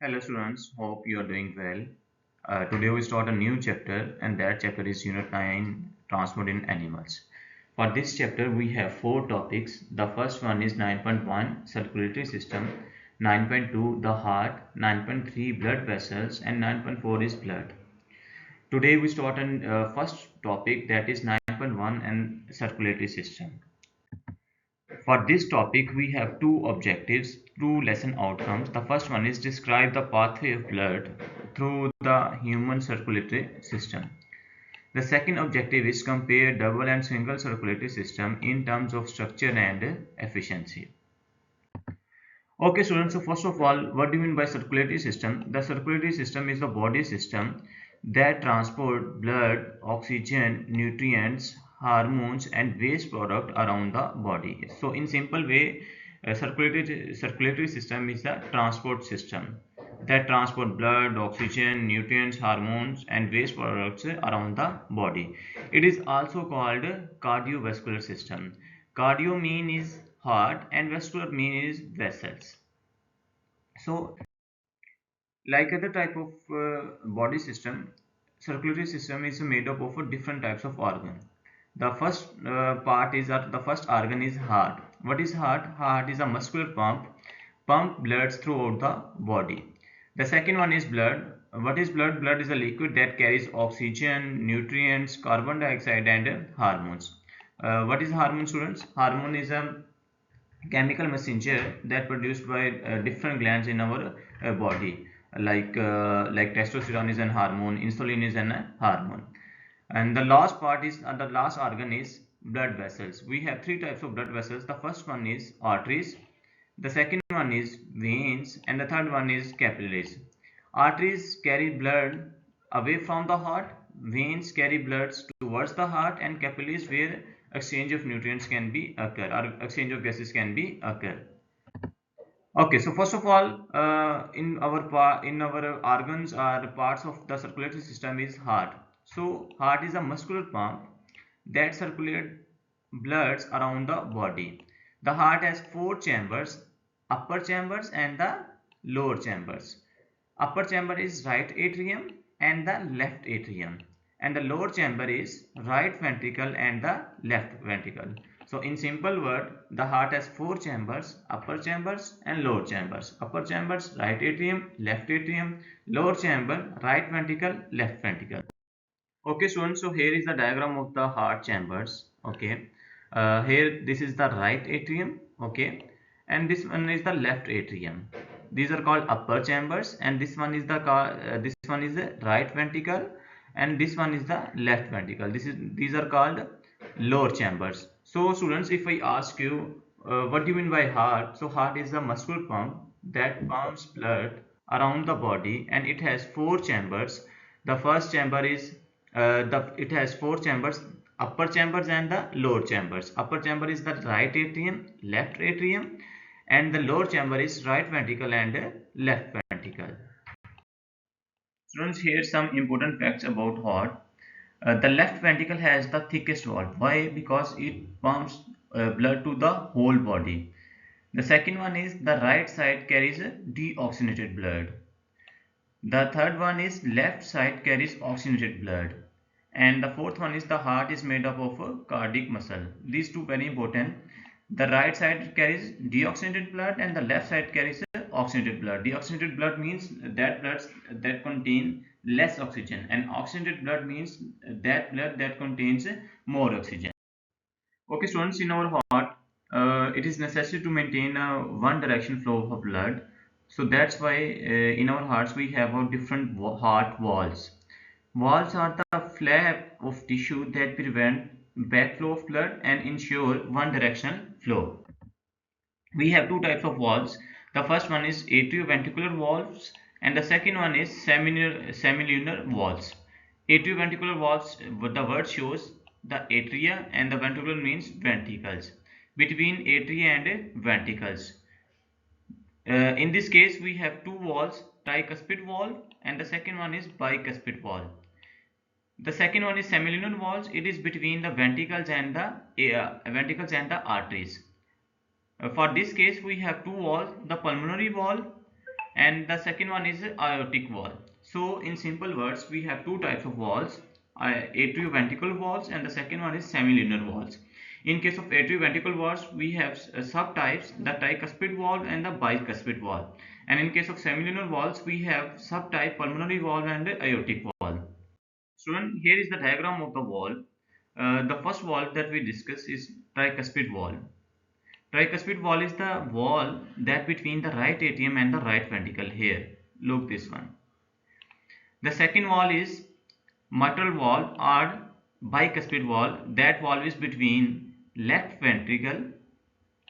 Hello students, hope you are doing well. Today we start a new chapter and that chapter is Unit 9 Transport in Animals. For this chapter we have four topics. The first one is 9.1 Circulatory System, 9.2 the heart, 9.3 blood vessels and 9.4 is blood. Today we start on first topic that is 9.1 and circulatory system. For this topic, we have two objectives, two lesson outcomes. The first one is describe the pathway of blood through the human circulatory system. The second objective is compare double and single circulatory system in terms of structure and efficiency. Okay students, so first of all, what do you mean by circulatory system? The circulatory system is the body system that transport blood, oxygen, nutrients, hormones and waste product around the body. So in simple way, circulatory system is the transport system that transport blood, oxygen, nutrients, hormones and waste products around the body. It is also called cardiovascular system. Cardio mean is heart and vascular mean is vessels. So like other type of body system, circulatory system is made up of different types of organ. The first part is that the first organ is heart. What is heart? Heart is a muscular pump bloods throughout the body. The second one is blood. What is blood? Blood is a liquid that carries oxygen, nutrients, carbon dioxide and hormones. What is hormone, students? Hormone is a chemical messenger that produced by different glands in our body, like testosterone is an hormone, insulin is an hormone. And the last part is the last organ is blood vessels. We have three types of blood vessels. The first one is arteries, the second one is veins and the third one is capillaries. Arteries carry blood away from the heart, veins carry blood towards the heart, and capillaries where exchange of nutrients can be occur or exchange of gases can be occur. Okay, so first of all, in our organs or parts of the circulatory system is heart. So heart is a muscular pump that circulates bloods around the body. The heart has four chambers, upper chambers and the lower chambers. Upper chamber is right atrium and the left atrium, and the lower chamber is right ventricle and the left ventricle. So in simple word, the heart has four chambers, upper chambers and lower chambers. Upper chambers, right atrium, lower chamber, right ventricle, left ventricle. Okay students, so here is the diagram of the heart chambers. Okay, here this is the right atrium. Okay, and this one is the left atrium. These are called upper chambers, and this one is the right ventricle, and this one is the left ventricle. These are called lower chambers. So students, if I ask you what do you mean by heart? So heart is the muscular pump that pumps blood around the body, and it has four chambers. The first chamber is it has four chambers, upper chambers and the lower chambers. Upper chamber is the right atrium, left atrium, and the lower chamber is right ventricle and left ventricle. Students, here some important facts about heart. The left ventricle has the thickest wall. Why? Because it pumps blood to the whole body. The second one is the right side carries deoxygenated blood. The third one is left side carries oxygenated blood. And the fourth one is the heart is made up of a cardiac muscle. These two very important. The right side carries deoxygenated blood and the left side carries oxygenated blood. Deoxygenated blood means that blood that contain less oxygen, and oxygenated blood means that blood that contains more oxygen. Okay students, in our heart, it is necessary to maintain a one direction flow of blood. So that's why in our hearts we have a different heart walls. Walls are the flap of tissue that prevent backflow of blood and ensure one direction flow. We have two types of valves. The first one is atrioventricular valves and the second one is semilunar valves. Atrioventricular valves, the word shows the atria, and the ventricular means ventricles. Between atria and ventricles. In this case, we have two valves, tricuspid valve and the second one is bicuspid valve. The second one is semilunar valves. It is between the ventricles and the arteries. For this case, we have two valves, the pulmonary valve and the second one is aortic wall. So in simple words, we have two types of walls, atrioventricular walls, and the second one is semilunar walls. In case of atrioventricular walls, we have subtypes, the tricuspid wall and the bicuspid wall. And in case of semilunar walls, we have subtype pulmonary wall and aortic wall. Student, here is the diagram of the wall. The first wall that we discuss is tricuspid wall. Tricuspid wall is the wall that between the right atrium and the right ventricle. Here, look this one. The second wall is mitral wall or bicuspid wall. That wall is between left ventricle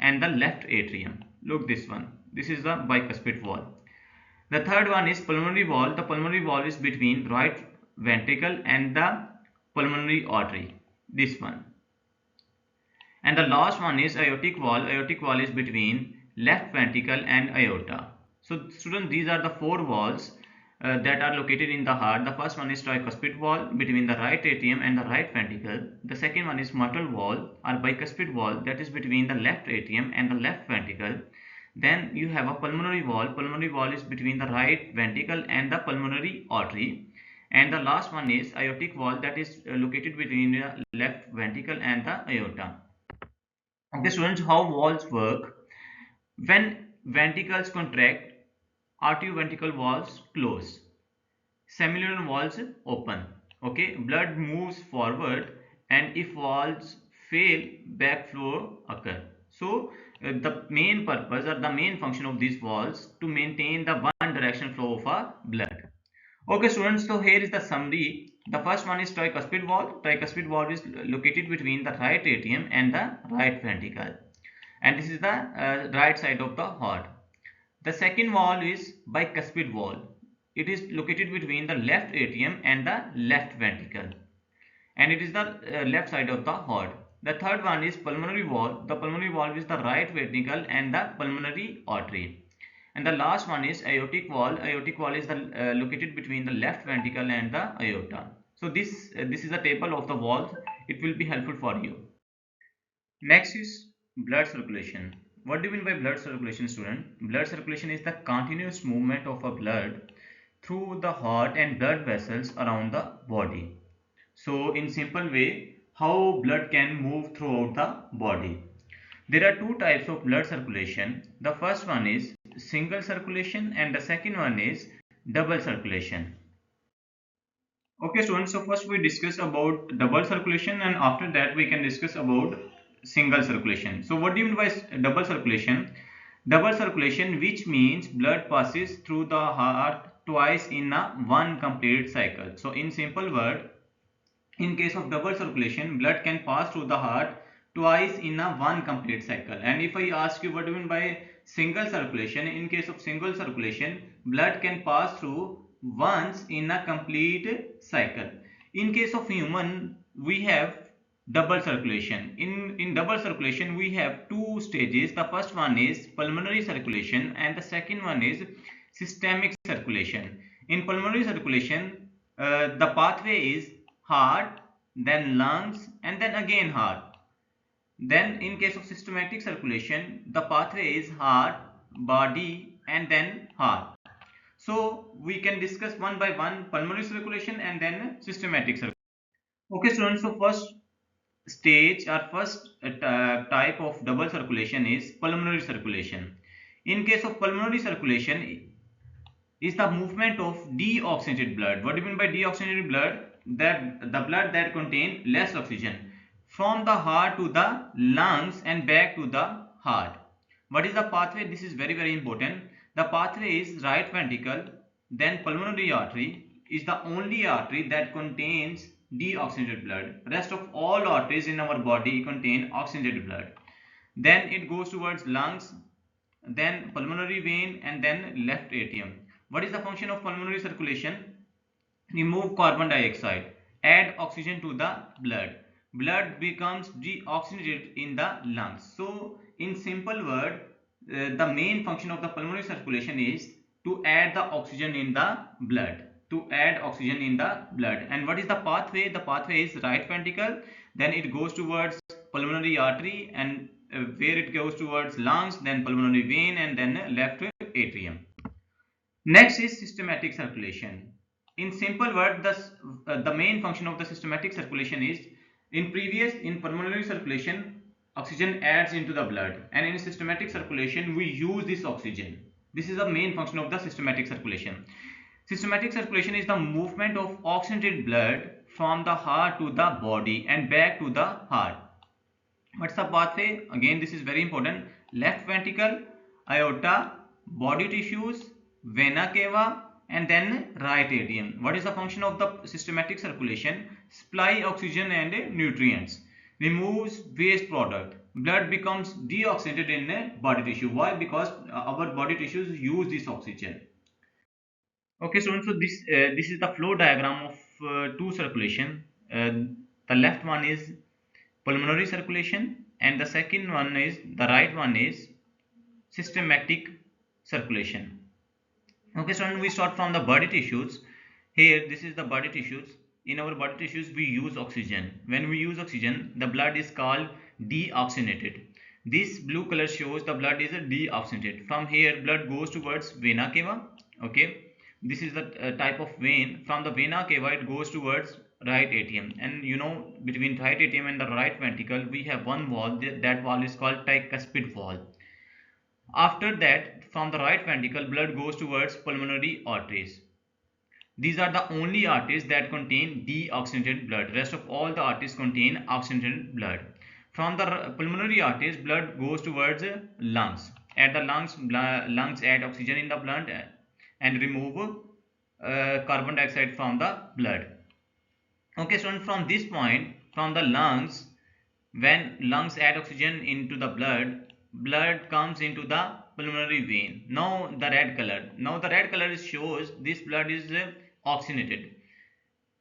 and the left atrium. Look this one. This is the bicuspid wall. The third one is pulmonary wall. The pulmonary wall is between right ventricle and the pulmonary artery. This one. And the last one is aortic wall. Aortic wall is between left ventricle and aorta. So students, these are the four walls that are located in the heart. The first one is tricuspid wall between the right atrium and the right ventricle. The second one is mitral wall or bicuspid wall, that is between the left atrium and the left ventricle. Then you have a pulmonary wall. Pulmonary wall is between the right ventricle and the pulmonary artery. And the last one is aortic wall, that is located between the left ventricle and the aorta. Okay students, how walls work? When ventricles contract, arterioventricular walls close, semilunar walls open. Okay, blood moves forward, and if walls fail, backflow occur. So the main purpose or the main function of these walls to maintain the one direction flow of a blood. Okay students, so here is the summary. The first one is tricuspid wall. Tricuspid wall is located between the right atrium and the right ventricle, and this is the right side of the heart. The second wall is bicuspid wall. It is located between the left atrium and the left ventricle, and it is the left side of the heart. The third one is pulmonary wall. The pulmonary wall is the right ventricle and the pulmonary artery. And the last one is aortic wall. Aortic wall is the located between the left ventricle and the aorta. So this is a table of the walls. It will be helpful for you. Next is blood circulation. What do you mean by blood circulation, student? Blood circulation is the continuous movement of a blood through the heart and blood vessels around the body. So in simple way, how blood can move throughout the body. There are two types of blood circulation. The first one is single circulation and the second one is double circulation. Okay students, so first we discuss about double circulation, and after that we can discuss about single circulation. So what do you mean by double circulation? Double circulation, which means blood passes through the heart twice in a one complete cycle. So in simple word, in case of double circulation, blood can pass through the heart twice in a one complete cycle. And if I ask you what do you mean by single circulation, in case of single circulation, blood can pass through once in a complete cycle. In case of human, we have double circulation. In double circulation, we have two stages. The first one is pulmonary circulation and the second one is systemic circulation. In pulmonary circulation, the pathway is heart, then lungs, and then again heart. Then in case of systematic circulation, the pathway is heart, body, and then heart. So we can discuss one by one pulmonary circulation and then systematic circulation. Okay students, so first stage or first type of double circulation is pulmonary circulation. In case of pulmonary circulation is the movement of deoxygenated blood. What do you mean by deoxygenated blood? That the blood that contains less oxygen from the heart to the lungs and back to the heart. What is the pathway? This is very important. The pathway is right ventricle, then pulmonary artery is the only artery that contains deoxygenated blood. Rest of all arteries in our body contain oxygenated blood. Then it goes towards lungs, then pulmonary vein, and then left atrium. What is the function of pulmonary circulation? Remove carbon dioxide, add oxygen to the blood. Blood becomes deoxygenated in the lungs. So in simple word, the main function of the pulmonary circulation is to add the oxygen in the blood. And what is the pathway? The pathway is right ventricle, then it goes towards pulmonary artery, and where it goes towards lungs, then pulmonary vein, and then left atrium. Next is systematic circulation. In simple word, the main function of the systematic circulation is in pulmonary circulation, oxygen adds into the blood, and in systematic circulation, we use this oxygen. This is the main function of the systematic circulation. Systematic circulation is the movement of oxygenated blood from the heart to the body and back to the heart. What's the pathway? Again, this is very important. Left ventricle, aorta, body tissues, vena cava, and then right atrium. What is the function of the systematic circulation? Supply oxygen and nutrients. Removes waste product. Blood becomes deoxygenated in body tissue. Why? Because our body tissues use this oxygen. Okay, so this is the flow diagram of two circulation. The left one is pulmonary circulation, and the second one is the right one is systematic circulation. Okay, so when we start from the body tissues, here this is the body tissues. In our body tissues we use oxygen. When we use oxygen, the blood is called deoxygenated. This blue color shows the blood is deoxygenated. From here blood goes towards vena cava. Okay, this is the type of vein. From the vena cava it goes towards right atrium, and you know, between right atrium and the right ventricle we have one wall. That wall is called tricuspid wall. After that, from the right ventricle blood goes towards pulmonary arteries. These are the only arteries that contain deoxygenated blood. Rest of all the arteries contain oxygenated blood. From the pulmonary arteries blood goes towards lungs. At the lungs add oxygen in the blood and remove carbon dioxide from the blood. Okay, so from this point, from the lungs, when lungs add oxygen into the blood comes into the pulmonary vein. Now the red color shows this blood is oxygenated.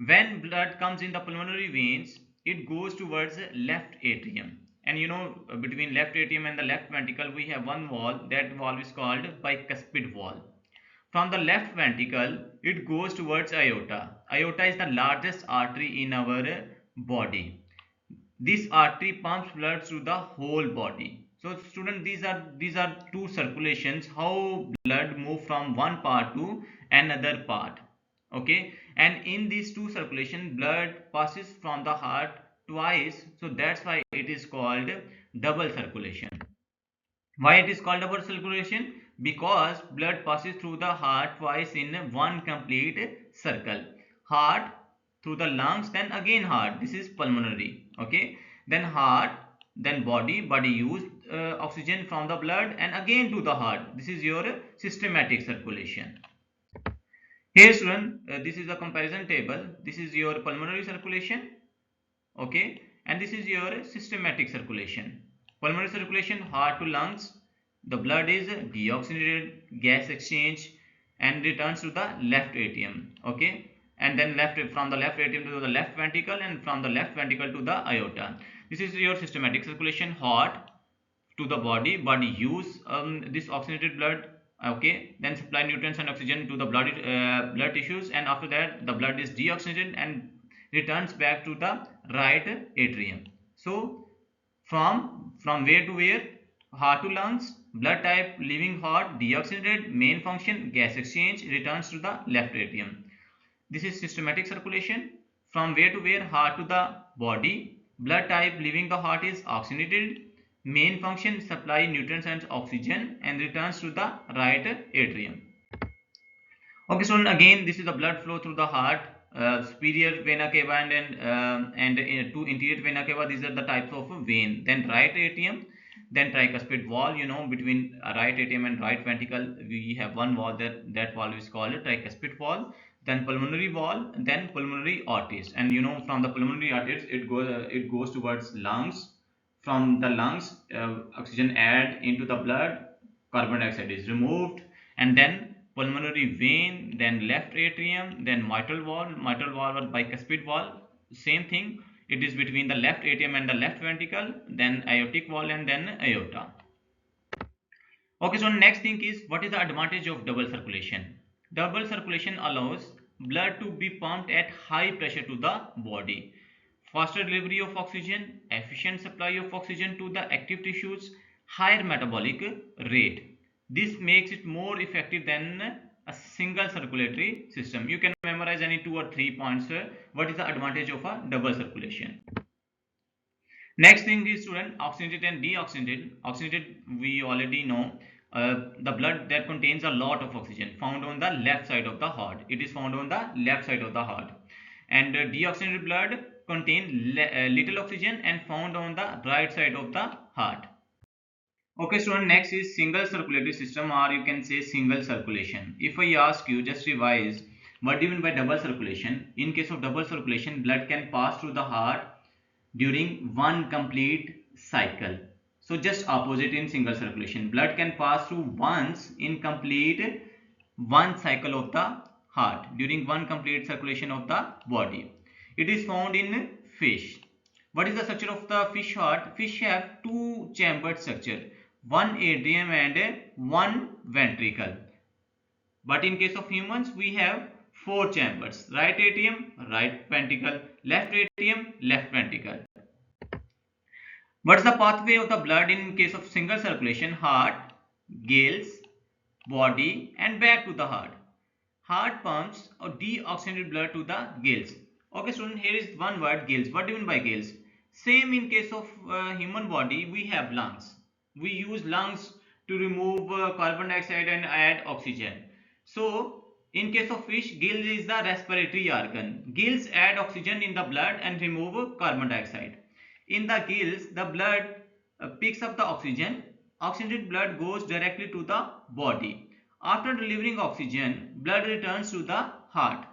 When blood comes in the pulmonary veins, it goes towards left atrium. And you know, between left atrium and the left ventricle we have one wall. That wall is called bicuspid wall. From the left ventricle it goes towards aorta. Aorta is the largest artery in our body. This artery pumps blood through the whole body. So student, these are two circulations, how blood move from one part to another part. Okay, and in these two circulation blood passes from the heart twice, so that's why it is called double circulation. Why it is called double circulation? Because blood passes through the heart twice in one complete circle. Heart, through the lungs, then again heart. This is pulmonary. Okay, then heart, then body use oxygen from the blood and again to the heart. This is your systematic circulation. Here student, this is a comparison table. This is your pulmonary circulation. Okay, and this is your systematic circulation. Pulmonary circulation, heart to lungs, the blood is deoxygenated, gas exchange, and returns to the left atrium. Okay, and then from the left atrium to the left ventricle, and from the left ventricle to the aorta. This is your systematic circulation. Heart to the body use this oxygenated blood. Okay, then supply nutrients and oxygen to the blood tissues, and after that the blood is deoxygenated and returns back to the right atrium. So from where to where? Heart to lungs. Blood type living heart, deoxygenated. Main function gas exchange, returns to the left atrium. This is systematic circulation. From where to where? Heart to the body. Blood type leaving the heart is oxygenated. Main function supply nutrients and oxygen and returns to the right atrium. Okay, so again this is the blood flow through the heart. Superior vena cava and to interior vena cava. These are the types of vein. Then right atrium, then tricuspid wall. You know, between right atrium and right ventricle we have one wall. That wall is called a tricuspid wall. Then pulmonary wall, then pulmonary arteries. And you know, from the pulmonary arteries it goes towards lungs. From the lungs oxygen add into the blood, carbon dioxide is removed, and then pulmonary vein, then left atrium, then mitral wall or bicuspid wall. Same thing. It is between the left atrium and the left ventricle, then aortic wall, and then aorta. Okay, so next thing is, what is the advantage of double circulation? Double circulation allows blood to be pumped at high pressure to the body. Faster delivery of oxygen, efficient supply of oxygen to the active tissues, higher metabolic rate. This makes it more effective than A single circulatory system. You can memorize any 2 or 3 points. What is the advantage of a double circulation? Next thing is, student, oxygenated and deoxygenated. Oxygenated, we already know, the blood that contains a lot of oxygen found on the left side of the heart. It is found on the left side of the heart. And deoxygenated blood contain little oxygen and found on the right side of the heart. Okay, student, next is single circulatory system, or you can say single circulation. If I ask you, just revise, what do you mean by double circulation? In case of double circulation, blood can pass through the heart during one complete cycle. So just opposite in single circulation, blood can pass through once in complete one cycle of the heart during one complete circulation of the body. It is found in fish. What is the structure of the fish heart? Fish have two chambered structure, one atrium and one ventricle. But in case of humans, we have four chambers: right atrium, right ventricle; left atrium, left ventricle. What is the pathway of the blood in case of single circulation? Heart, gills, body, and back to the heart. Heart pumps or deoxygenated blood to the gills. Okay, student, here is one word, gills. What do you mean by gills? Same in case of human body, we have lungs. We use lungs to remove carbon dioxide and add oxygen. So, in case of fish, gills is the respiratory organ. Gills add oxygen in the blood and remove carbon dioxide. In the gills, the blood picks up the oxygen. Oxygenated blood goes directly to the body. After delivering oxygen, blood returns to the heart.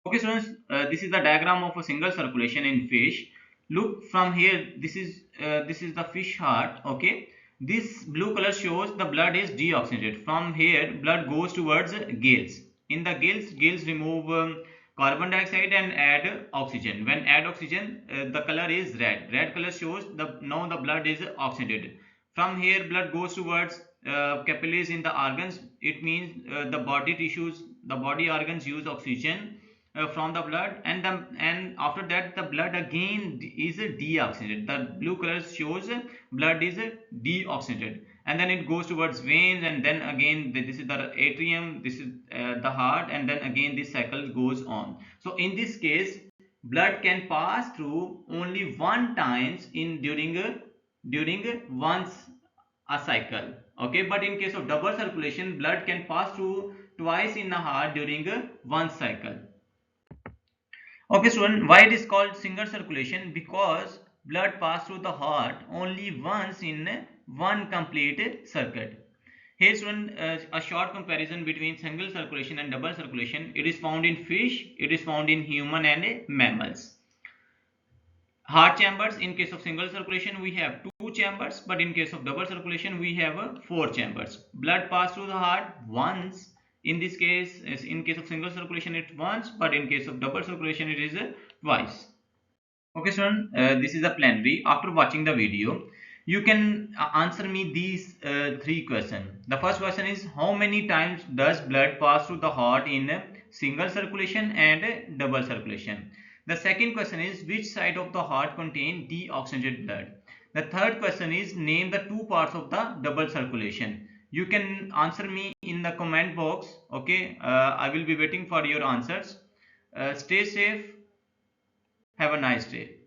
Okay, students, this is the diagram of a single circulation in fish. Look from here. This is the fish heart. Okay, this blue color shows the blood is deoxygenated. From here, blood goes towards gills. In the gills remove carbon dioxide and add oxygen. When add oxygen, the color is red. Red color shows now the blood is oxygenated. From here, blood goes towards capillaries in the organs. It means the body tissues, the body organs use oxygen from the blood, and after that the blood again is deoxygenated. The blue color shows blood is deoxygenated, and then it goes towards veins, and then again this is the atrium, this is the heart, and then again this cycle goes on. So in this case, blood can pass through only one times in during once a cycle. Okay, but in case of double circulation, blood can pass through twice in a heart during one cycle. Okay, student, why it is called single circulation? Because blood passes through the heart only once in one complete circuit. Here, student, a short comparison between single circulation and double circulation. It is found in fish, it is found in human and mammals. Heart chambers, in case of single circulation we have two chambers, but in case of double circulation we have four chambers. Blood passes through the heart once. In this case, in case of single circulation it's once, but in case of double circulation it is twice. Okay, student, this is a plenary. After watching the video, you can answer me these three questions. The first question is, how many times does blood pass through the heart in single circulation and double circulation? The second question is, which side of the heart contains deoxygenated blood? The third question is, name the two parts of the double circulation. You can answer me in the comment box. Okay, I will be waiting for your answers. Stay safe. Have a nice day.